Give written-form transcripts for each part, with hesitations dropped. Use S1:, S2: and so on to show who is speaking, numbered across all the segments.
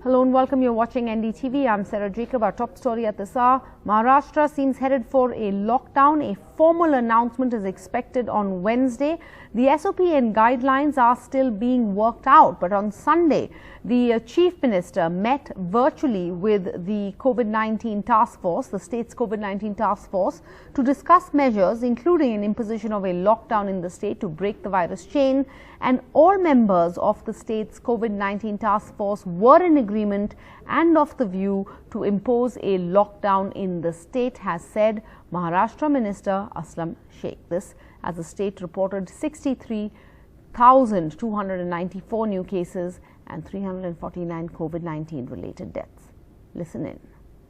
S1: Hello and welcome. You're watching NDTV. I'm Sarah Jacob. Our top story at this hour: Maharashtra seems headed for a lockdown. A formal announcement is expected on Wednesday. The SOP and guidelines are still being worked out, but on Sunday, the Chief Minister met virtually with the COVID-19 task force, the state's COVID-19 task force, to discuss measures including an imposition of a lockdown in the state to break the virus chain. And all members of the state's COVID-19 task force were in agreement and of the view to impose a lockdown in the state, has said Maharashtra Minister Aslam Sheikh. This as the state reported 63,294 new cases and 349 COVID-19 related deaths. Listen in.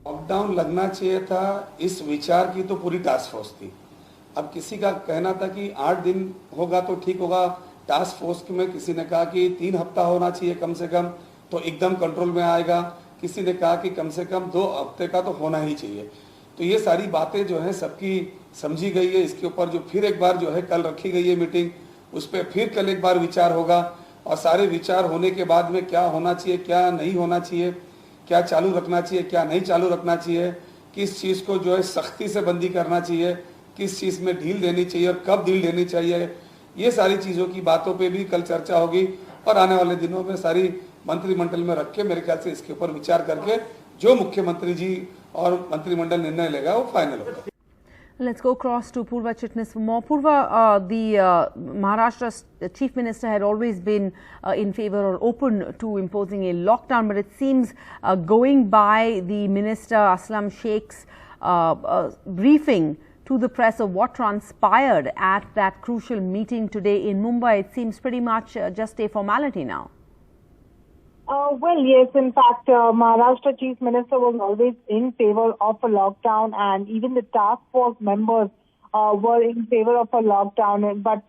S2: Lockdown लगना चाहिए था, इस विचार की तो पूरी task force थी। अब किसी का कहना था कि 8 दिन होगा तो ठीक होगा। टास्क फोर्स में किसी ने कहा कि 3 हफ्ता होना चाहिए कम से कम तो एकदम कंट्रोल में आएगा। किसी ने कहा कि कम से कम 2 हफ्ते का तो होना ही चाहिए। तो ये सारी बातें जो है सबकी समझी गई है। इसके ऊपर जो फिर एक बार जो है कल रखी गई है मीटिंग, उस पर फिर कल एक बार विचार होगा और सारे विचार होने के बाद में क्या होना चाहिए, क्या नहीं होना चाहिए, क्या चालू रखना चाहिए, क्या नहीं चालू रखना चाहिए, किस चीज़ को जो है सख्ती से बंदी करना चाहिए, किस चीज़ में ढील देनी चाहिए और कब ढील देनी चाहिए, ये सारी चीज़ों की बातों पे भी कल चर्चा होगी और आने वाले दिनों में सारी मंत्रिमंडल में रख के मेरे ख्याल से इसके ऊपर विचार करके जो मुख्यमंत्री जी और मंत्रिमंडल निर्णय लेगा वो फाइनल होगा।
S1: Let's go across to Purva Chitnis for more. Purva, the Maharashtra Chief Minister had always been in favor or open to imposing a lockdown, but it seems going by the Minister Aslam Sheikh's briefing to the press of what transpired at that crucial meeting today in Mumbai, it seems pretty much just a formality now.
S3: Well, yes, in fact, Maharashtra Chief Minister was always in favor of a lockdown, and even the task force members were in favor of a lockdown. But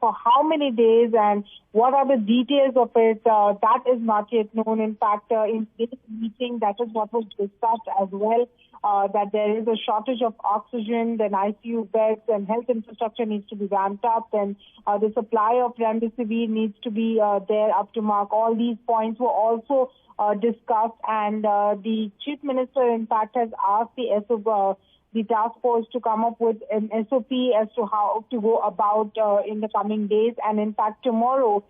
S3: for how many days and what are the details of it, that is not yet known. In fact, in this meeting, that is what was discussed as well, that there is a shortage of oxygen, then ICU beds and health infrastructure needs to be ramped up, and the supply of remdesivir needs to be there up to mark. All these points were also discussed, and the Chief Minister, in fact, has asked the task force to come up with an SOP as to how to go about in the coming days. And in fact, tomorrow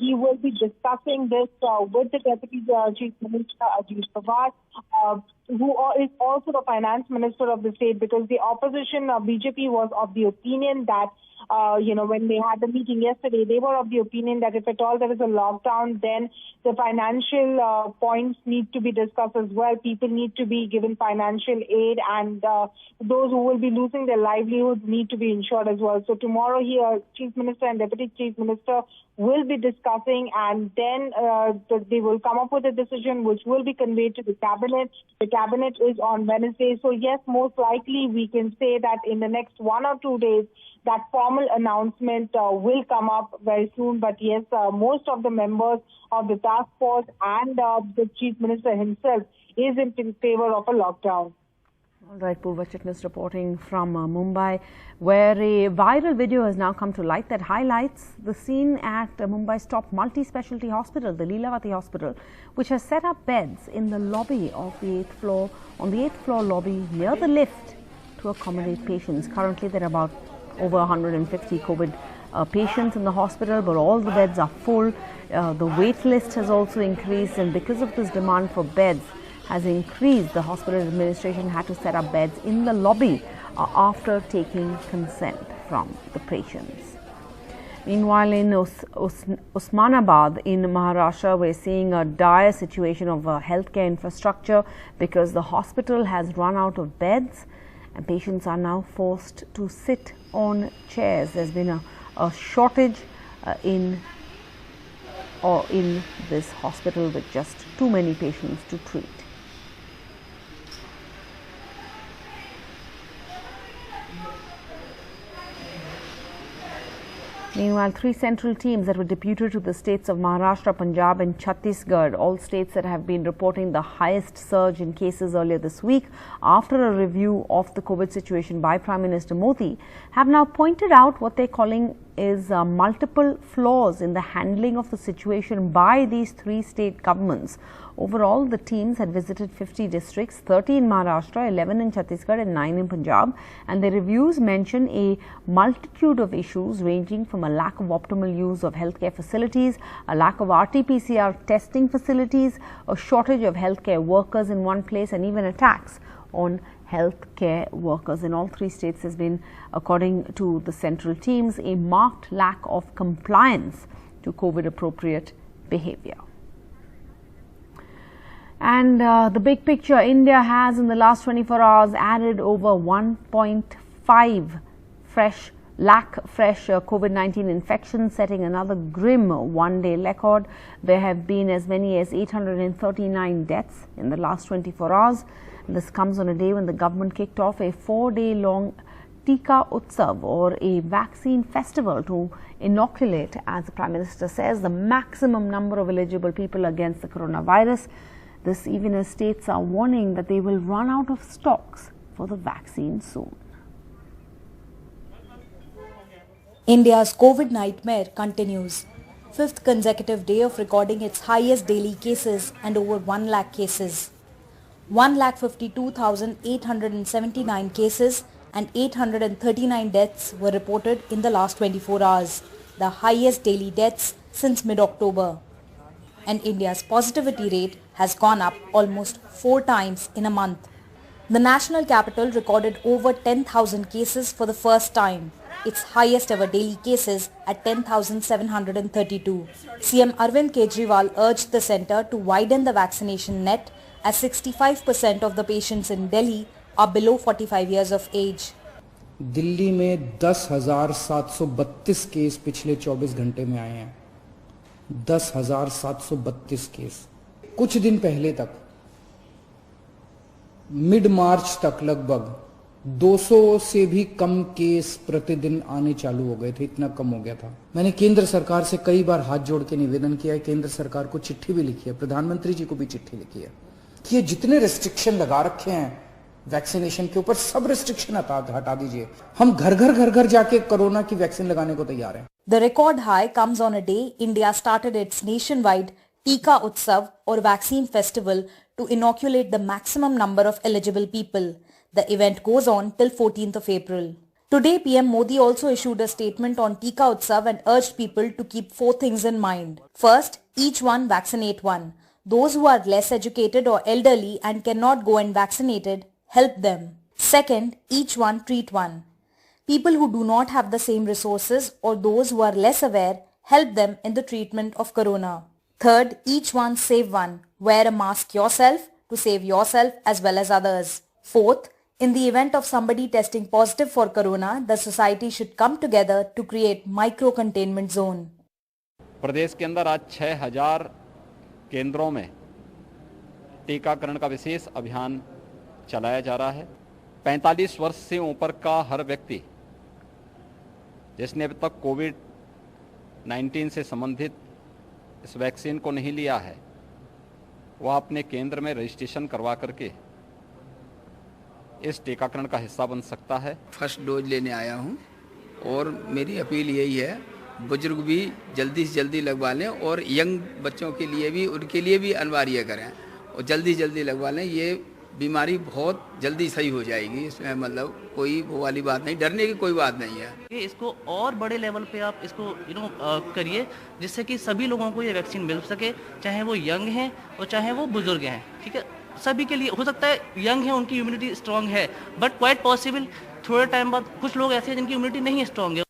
S3: he will be discussing this with the Deputy Chief Minister Ajit Pawar, who is also the Finance Minister of the state, because the opposition BJP was of the opinion that when they had the meeting yesterday, they were of the opinion that if at all there is a lockdown, then the financial points need to be discussed as well. People need to be given financial aid, and those who will be losing their livelihoods need to be insured as well. So tomorrow here, Chief Minister and Deputy Chief Minister will be discussing, and then they will come up with a decision which will be conveyed to the Cabinet. The Cabinet is on Wednesday. So yes, most likely we can say that in the next 1 or 2 days, that formal announcement will come up very soon. But yes, most of the members of the task force and the Chief Minister himself is in favor of a lockdown.
S1: All right, Purva Chitnis reporting from Mumbai, where a viral video has now come to light that highlights the scene at Mumbai's top multi-specialty hospital, the Lilavati Hospital, which has set up beds in the lobby of the 8th floor, on the 8th floor lobby near the lift to accommodate patients. Currently, there are about over 150 COVID patients in the hospital, but all the beds are full. The wait list has also increased, and because of this demand for beds has increased, the hospital administration had to set up beds in the lobby after taking consent from the patients. Meanwhile, in Osmanabad in Maharashtra, we're seeing a dire situation of healthcare infrastructure because the hospital has run out of beds and patients are now forced to sit on chairs. There's been a shortage in this hospital with just too many patients to treat. Meanwhile, 3 central teams that were deputed to the states of Maharashtra, Punjab and Chhattisgarh, all states that have been reporting the highest surge in cases earlier this week, after a review of the COVID situation by Prime Minister Modi, have now pointed out what they're calling is multiple flaws in the handling of the situation by these 3 state governments. Overall, the teams had visited 50 districts, 30 in Maharashtra, 11 in Chhattisgarh and 9 in Punjab, and the reviews mention a multitude of issues ranging from a lack of optimal use of healthcare facilities, a lack of RT-PCR testing facilities, a shortage of healthcare workers in one place, and even attacks on healthcare workers. In all 3 states has been, according to the central teams, a marked lack of compliance to COVID-appropriate behavior. And the big picture, India has in the last 24 hours added over 1.5 lakh fresh COVID-19 infections, setting another grim one-day record. There have been as many as 839 deaths in the last 24 hours. And this comes on a day when the government kicked off a 4-day-long Tika Utsav, or a vaccine festival, to inoculate, as the Prime Minister says, the maximum number of eligible people against the coronavirus. This even as states are warning that they will run out of stocks for the vaccine soon.
S4: India's COVID nightmare continues. 5th consecutive day of recording its highest daily cases and over 1 lakh cases. 1,52,879 cases and 839 deaths were reported in the last 24 hours, the highest daily deaths since mid-October. And India's positivity rate has gone up almost 4 times in a month. The national capital recorded over 10,000 cases for the first time, its highest ever daily cases at 10,732. CM Arvind Kejriwal urged the centre to widen the vaccination net, as 65% of the patients in Delhi are below 45 years of age.
S5: Delhi में 10,732 case पिछले 24 घंटे में आए हैं. 10,732 case. कुछ दिन पहले तक, मिड मार्च तक, लगभग 200 से भी कम केस प्रतिदिन आने चालू हो गए थे. इतना कम हो गया था. मैंने केंद्र सरकार से कई बार हाथ जोड़ के निवेदन किया है, केंद्र सरकार को चिट्ठी भी लिखी है, प्रधानमंत्री जी को भी चिट्ठी लिखी है कि ये जितने रेस्ट्रिक्शन लगा रखे हैं वैक्सीनेशन के ऊपर, सब रेस्ट्रिक्शन हटा दीजिए. हम घर घर जाके कोरोना की वैक्सीन लगाने को तैयार हैं.
S4: The record high comes on a day India started its nationwide Tika Utsav, or vaccine festival, to inoculate the maximum number of eligible people. The event goes on till 14th of April. Today, PM Modi also issued a statement on Tika Utsav and urged people to keep 4 things in mind. First, each one vaccinate one. Those who are less educated or elderly and cannot go and vaccinated, help them. Second, each one treat one. People who do not have the same resources or those who are less aware, help them in the treatment of corona. Third, each one save one. Wear a mask yourself to save yourself as well as others. Fourth, in the event of somebody testing positive for corona, the society should come together to create micro-containment zone.
S6: प्रदेश के अंदर आज 6,000 केंद्रों में टीकाकरण का विशेष अभियान चलाया जा रहा है. 45 वर्ष से ऊपर का हर व्यक्ति जिसने अब तक कोविड-19 से संबंधित इस वैक्सीन को नहीं लिया है, वह अपने केंद्र में रजिस्ट्रेशन करवा करके इस टीकाकरण का हिस्सा बन सकता है.
S7: फर्स्ट डोज लेने आया हूं और मेरी अपील यही है, बुजुर्ग भी जल्दी से जल्दी लगवा लें और यंग बच्चों के लिए भी, उनके लिए भी अनिवार्य करें और जल्दी लगवा लें. ये बीमारी बहुत जल्दी सही हो जाएगी, इसमें मतलब कोई वो वाली बात नहीं, डरने की कोई बात नहीं है.
S8: इसको और बड़े लेवल पे आप इसको करिए, जिससे कि सभी लोगों को ये वैक्सीन मिल सके, चाहे वो यंग हैं और चाहे वो बुजुर्ग हैं. ठीक है, सभी के लिए हो सकता है. यंग है, उनकी इम्यूनिटी स्ट्रांग है, बट क्वाइट पॉसिबल थोड़े टाइम बाद कुछ लोग ऐसे हैं जिनकी इम्यूनिटी नहीं स्ट्रांग है.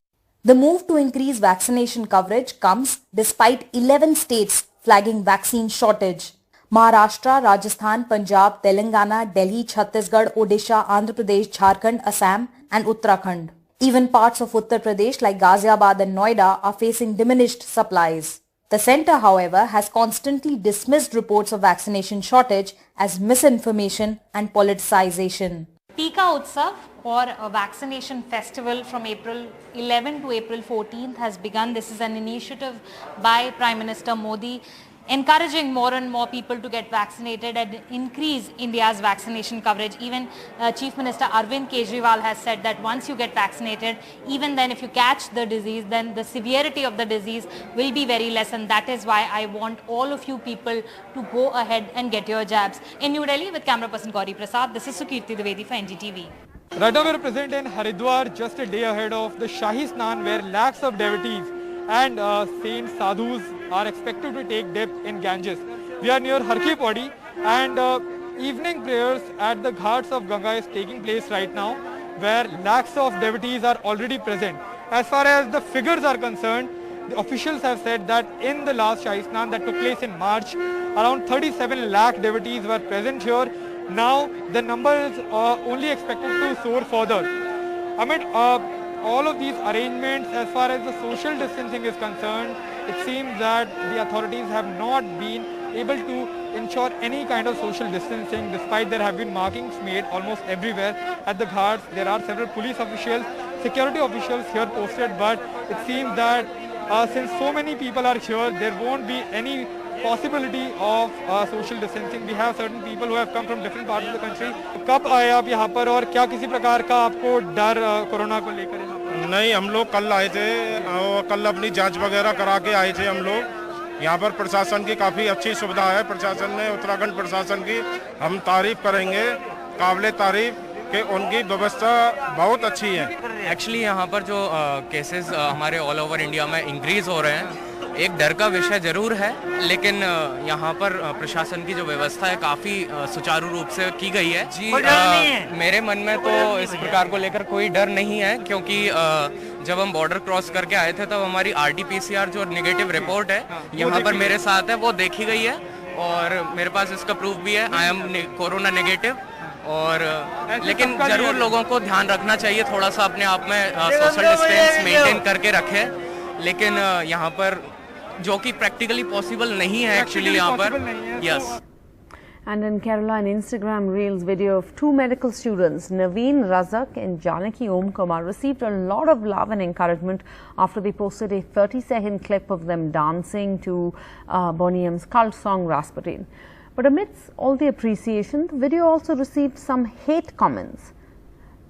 S4: The move to increase vaccination coverage comes despite 11 states flagging vaccine shortage. Maharashtra, Rajasthan, Punjab, Telangana, Delhi, Chhattisgarh, Odisha, Andhra Pradesh, Jharkhand, Assam and Uttarakhand. Even parts of Uttar Pradesh like Ghaziabad and Noida are facing diminished supplies. The centre, however, has constantly dismissed reports of vaccination shortage as misinformation and politicization.
S9: Tika Utsav, or a vaccination festival from April 11 to April 14th, has begun. This is an initiative by Prime Minister Modi. encouraging more and more people to get vaccinated and increase India's vaccination coverage. Even Chief Minister Arvind Kejriwal has said that once you get vaccinated, even then if you catch the disease, then the severity of the disease will be very less, and that is why I want all of you people to go ahead and get your jabs. In New Delhi with camera person Gauri Prasad, this is Sukirti Dwivedi for NDTV.
S10: Right now we are present in Haridwar just a day ahead of the Shahi Snan, where lakhs of devotees and saint sadhus are expected to take dip in Ganges. We are near Har Ki Pauri, and evening prayers at the ghats of Ganga is taking place right now, where lakhs of devotees are already present. As far as the figures are concerned, the officials have said that in the last Shahi Snan that took place in March, around 37 lakh devotees were present here. Now the number is only expected to soar further. Amid all of these arrangements, as far as the social distancing is concerned, it seems that the authorities have not been able to ensure any kind of social distancing, despite there have been markings made almost everywhere at the ghats. There are several police officials, security officials here posted, but it seems that since so many people are here, there won't be any possibility of social distancing. We have certain people who have come from different parts of the country. कब आए आप यहाँ पर और क्या किसी प्रकार का आपको डर कोरोना को लेकर?
S11: नहीं, हम लोग कल आए थे और कल अपनी जांच वगैरह करा के आए थे हम लोग। यहाँ पर प्रशासन की काफ़ी अच्छी सुविधा है। प्रशासन ने, उत्तराखंड प्रशासन की हम तारीफ करेंगे, काबिले तारीफ कि उनकी व्यवस्था बहुत अच्छी है।
S12: एक्चुअली यहाँ पर जो केसेस हमारे ऑल ओवर इंडिया में इंक्रीज हो रहे हैं, एक डर का विषय जरूर है, लेकिन यहाँ पर प्रशासन की जो व्यवस्था है काफ़ी सुचारू रूप से की गई है। जी, मेरे मन में तो इस प्रकार को लेकर कोई डर नहीं है, क्योंकि जब हम बॉर्डर क्रॉस करके आए थे तब हमारी RT-PCR जो नेगेटिव रिपोर्ट है यहाँ पर मेरे साथ है, वो देखी गई है और मेरे पास इसका प्रूफ भी है। I am corona negative. और लेकिन जरूर लोगों को ध्यान रखना चाहिए, थोड़ा सा अपने आप में सोशल डिस्टेंस मेंटेन करके रखें, लेकिन यहाँ पर जो कि प्रैक्टिकली पॉसिबल नहीं है एक्चुअली यहाँ पर। Yes.
S1: And in Kerala, an Instagram Reels video of two medical students, Naveen Razak and Janaki Omkumar, received a lot of love and encouragement after they posted a 30-second clip of them dancing to Boney M's cult song Rasputin. But amidst all the appreciation, the video also received some hate comments,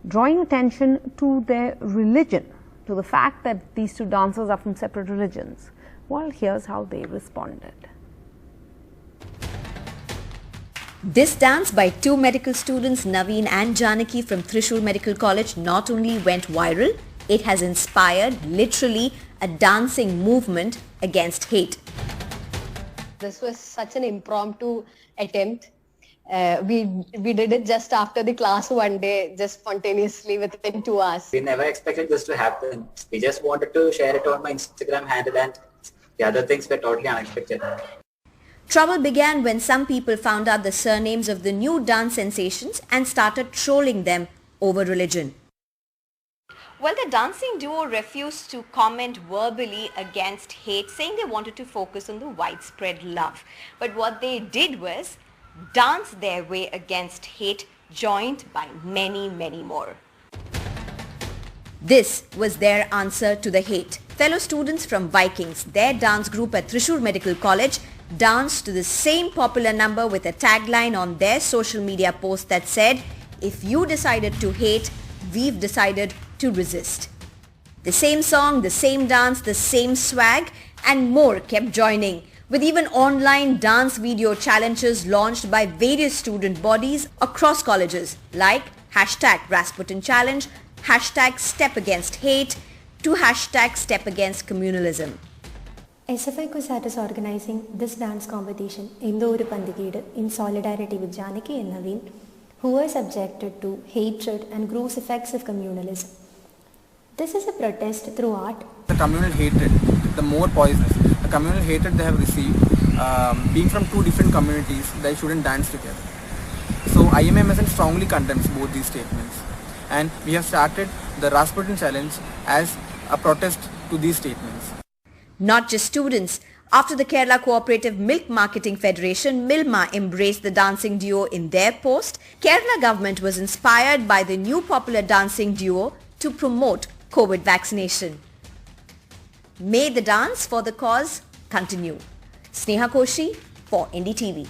S1: drawing attention to their religion, to the fact that these two dancers are from separate religions. Well, here's how they responded.
S13: This dance by two medical students, Naveen and Janaki from Thrissur Medical College, not only went viral, it has inspired literally a dancing movement against hate.
S14: This was such an impromptu attempt. We did it just after the class one day, just spontaneously within 2 hours.
S15: We never expected this to happen. We just wanted to share it on my Instagram handle, and the other things were totally unexpected.
S13: Trouble began when some people found out the surnames of the new dance sensations and started trolling them over religion.
S16: Well, the dancing duo refused to comment verbally against hate, saying they wanted to focus on the widespread love. But what they did was dance their way against hate, joined by many, many more.
S13: This was their answer to the hate. Fellow students from Vikings, their dance group at Thrissur Medical College, danced to the same popular number with a tagline on their social media post that said, "If you decided to hate, we've decided to resist." The same song, the same dance, the same swag, and more kept joining, with even online dance video challenges launched by various student bodies across colleges like #Rasputin Challenge, #StepAgainstHate, to #StepAgainstCommunalism.
S17: SFI COSAT is organizing this dance competition in Indoor Pandikid in solidarity with Janaki and Naveen, who were subjected to hatred and gross effects of communalism. This is a protest through art.
S18: The communal hatred, the more poisonous. The communal hatred they have received, being from two different communities, they shouldn't dance together. So IMMSN strongly condemns both these statements. And we have started the Rasputin Challenge as a protest to these statements.
S13: Not just students. After the Kerala Cooperative Milk Marketing Federation, Milma, embraced the dancing duo in their post, Kerala government was inspired by the new popular dancing duo to promote COVID vaccination. May the dance for the cause continue. Sneha Koshi for NDTV.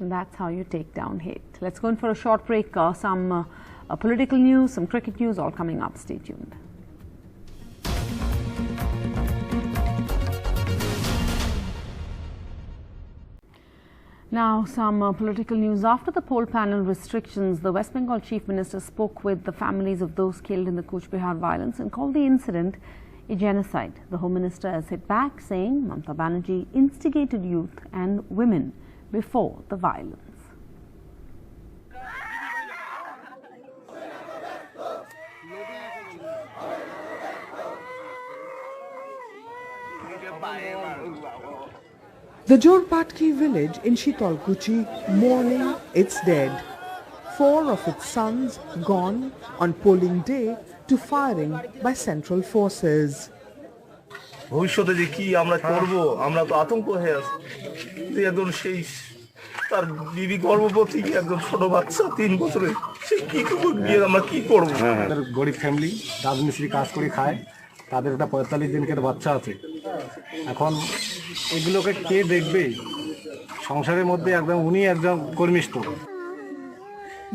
S1: And that's how you take down hate. Let's go in for a short break. Some political news, some cricket news, all coming up. Stay tuned. Now, some political news. After the poll panel restrictions, the West Bengal Chief Minister spoke with the families of those killed in the Kumbh Mela violence and called the incident a genocide. The Home Minister has hit back, saying Mamata Banerjee instigated youth and women before the violence.
S19: The Jorpatki village in Shitalkuchi mourning its dead. 4 of its sons gone on polling day to firing by central forces.
S20: ভবিষ্যতে যে কি আমরা করব আমরা তো আতঙ্ক হয়ে আছি একজন সেই তার বিবি গর্ভবতী একজন ছোট বাচ্চা 3 বছরের সে কি গিয়ে আমরা কি করব
S21: গরিব ফ্যামিলি রাজমিস্ত্রি কাজ করে খায় তাদের একটা 45 দিনের বাচ্চা আছে এখন এগুলোকে কে দেখবে সংসারের মধ্যে একদম উনি একদম কর্মিষ্ঠ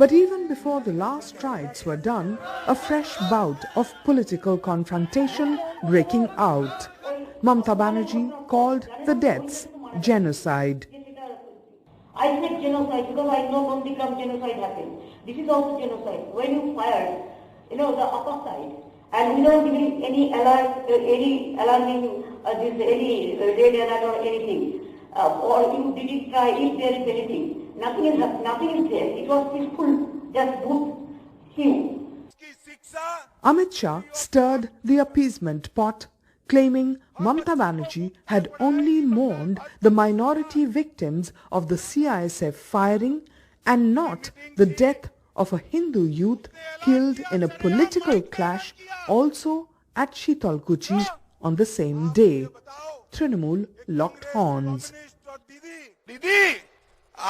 S19: But even before the last rites were done, a fresh bout of political confrontation breaking out. Mamata Banerjee called the deaths genocide.
S22: I said genocide because I know Nondigram genocide happened. This is also genocide. When you fire, the upper side, and without giving any alert, any alarming, any red alert or anything, or you did it try if there is anything. Nothing is there. It was peaceful, just good hue.
S19: Amit Shah stirred the appeasement pot, claiming Mamata Banerjee had only mourned the minority victims of the CISF firing and not the death of a Hindu youth killed in a political clash also at Shitalkuchi on the same day. Trinamool locked horns.
S23: दीदी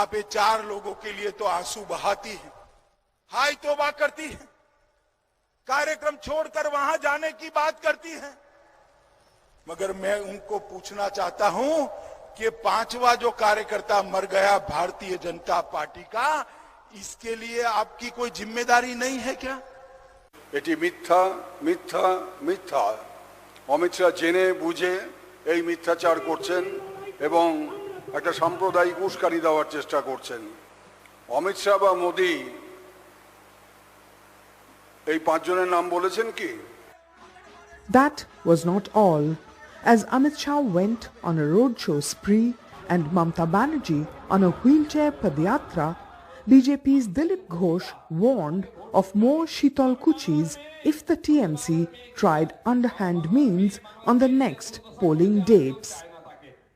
S23: आप ये 4 लोगों के लिए तो आंसू बहाती हैं, हाय तौबा करती हैं, कार्यक्रम छोड़कर वहां जाने की बात करती हैं, मगर मैं उनको पूछना चाहता हूं कि 5वां जो कार्यकर्ता मर गया भारतीय जनता पार्टी का, इसके लिए आपकी कोई जिम्मेदारी नहीं है क्या?
S24: এটি মিথ্যা মিথ্যা মিথ্যা অমিত শাহ জেনে বুঝে এই মিথ্যাচার করছেন এবং একটা সাম্প্রদায়িক উস্কানি দেওয়ার চেষ্টা করছেন। অমিত শাহ বা মোদি এই 5 জনের নাম বলেছেন কি?
S19: That was not all. As Amit Shah went on a roadshow spree and Mamata Banerjee on a wheelchair padyatra, BJP's Dilip Ghosh warned of more Shitalkuchis if the TMC tried underhand means on the next polling dates.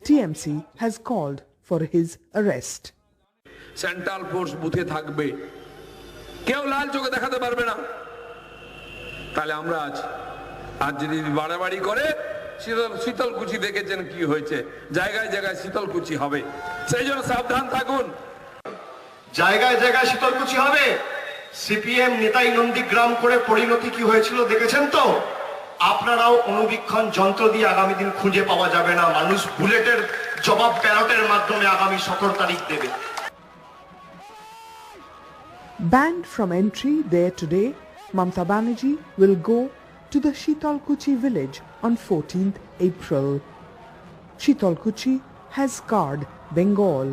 S19: TMC has called for his arrest.
S25: Central force বুথে থাকবে, কেউ লাল চোখে দেখাতে পারবে না। তাহলে আমরা আজ যদি বাড়াবাড়ি করে শীতলকুচি দেখেছেন কি হয়েছে, জায়গায় জায়গায় শীতলকুচি হবে, সেই জন্য সাবধান থাকুন।
S26: জায়গায় জায়গায় শীতলকুচি হবে। সিপিএম নেতাই নন্দীগ্রাম করে পরিণতি কি হয়েছিল দেখেছেন তো? আপনারাও অনুবীক্ষণ যন্ত্র দিয়ে আগামী দিন খুঁজে পাওয়া যাবে না, মানুষ বুলেটের জবাব ব্যালটের মাধ্যমে আগামী 17 তারিখ দেবে।
S19: Banned from entry there today, Mamata Banerjee will go to the Shitalkuchi village on 14th April. Shitalkuchi has scarred Bengal.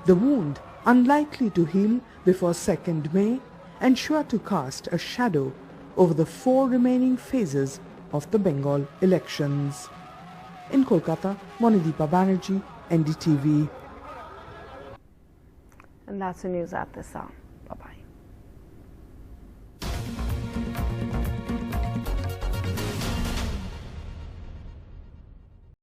S19: The wound unlikely to heal before 2nd May and sure to cast a shadow over the 4 remaining phases of the Bengal elections. In Kolkata, Monideepa Banerjee, NDTV.
S1: And that's the news at this hour. Bye-bye.